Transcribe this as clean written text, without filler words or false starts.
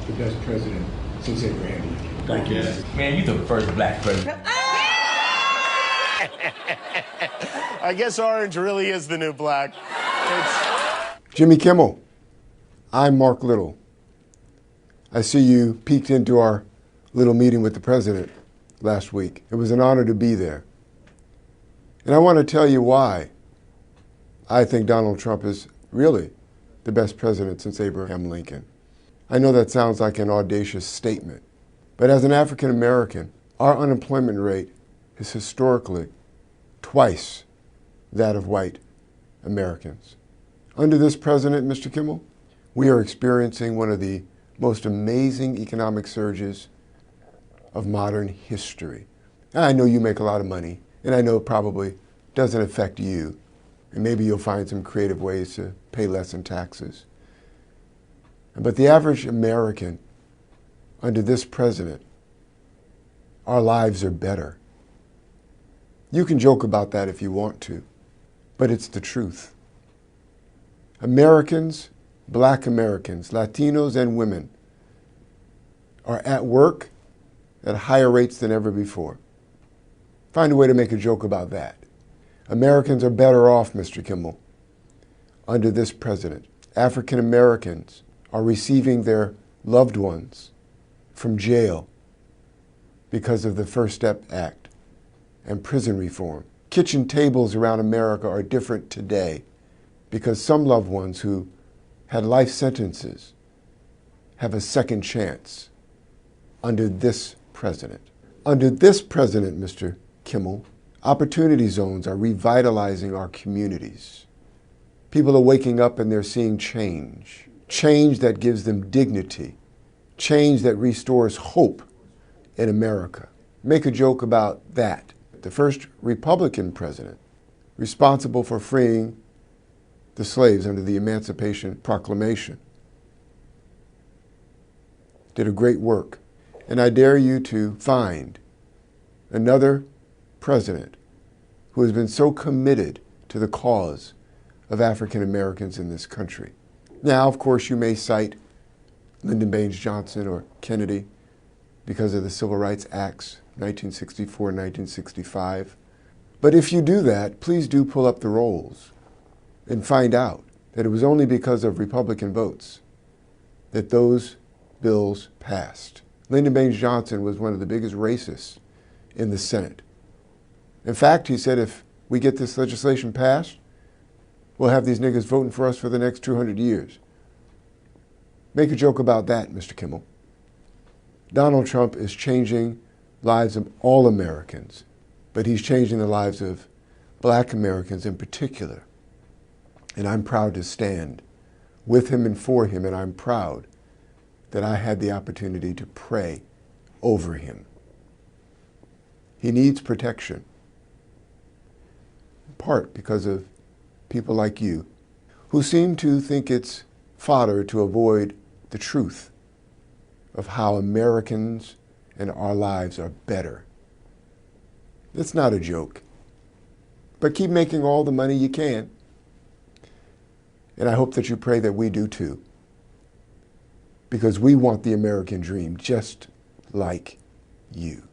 the best president since Abraham Lincoln. Thank you. Man, you the first black president. I guess orange really is the new black. Jimmy Kimmel, I'm Mark Little. I see you peeked into our little meeting with the president last week. It was an honor to be there. And I want to tell you why I think Donald Trump is really the best president since Abraham Lincoln. I know that sounds like an audacious statement, but as an African American, our unemployment rate is historically twice that of white Americans. Under this president, Mr. Kimmel, we are experiencing one of the most amazing economic surges of modern history. And I know you make a lot of money, and I know it probably doesn't affect you, and maybe you'll find some creative ways to pay less in taxes. But the average American, under this president, our lives are better. You can joke about that if you want to, but it's the truth. Americans, black Americans, Latinos and women are at work at higher rates than ever before. Find a way to make a joke about that. Americans are better off, Mr. Kimmel, under this president. African Americans are receiving their loved ones from jail because of the First Step Act and prison reform. Kitchen tables around America are different today because some loved ones who had life sentences have a second chance under this president. Under this president, Mr. Kimmel, opportunity zones are revitalizing our communities. People are waking up and they're seeing change. Change that gives them dignity. Change that restores hope in America. Make a joke about that. The first Republican president responsible for freeing the slaves under the Emancipation Proclamation did a great work. And I dare you to find another president who has been so committed to the cause of African Americans in this country. Now, of course, you may cite Lyndon Baines Johnson or Kennedy because of the Civil Rights Acts, 1964 and 1965. But if you do that, please do pull up the rolls and find out that it was only because of Republican votes that those bills passed. Lyndon Baines Johnson was one of the biggest racists in the Senate. In fact, he said, if we get this legislation passed, we'll have these niggas voting for us for the next 200 years. Make a joke about that, Mr. Kimmel. Donald Trump is changing lives of all Americans, but he's changing the lives of black Americans in particular. And I'm proud to stand with him and for him, and I'm proud that I had the opportunity to pray over him. He needs protection, in part because of people like you who seem to think it's fodder to avoid the truth of how Americans and our lives are better. It's not a joke, but keep making all the money you can. And I hope that you pray that we do too, because we want the American dream just like you.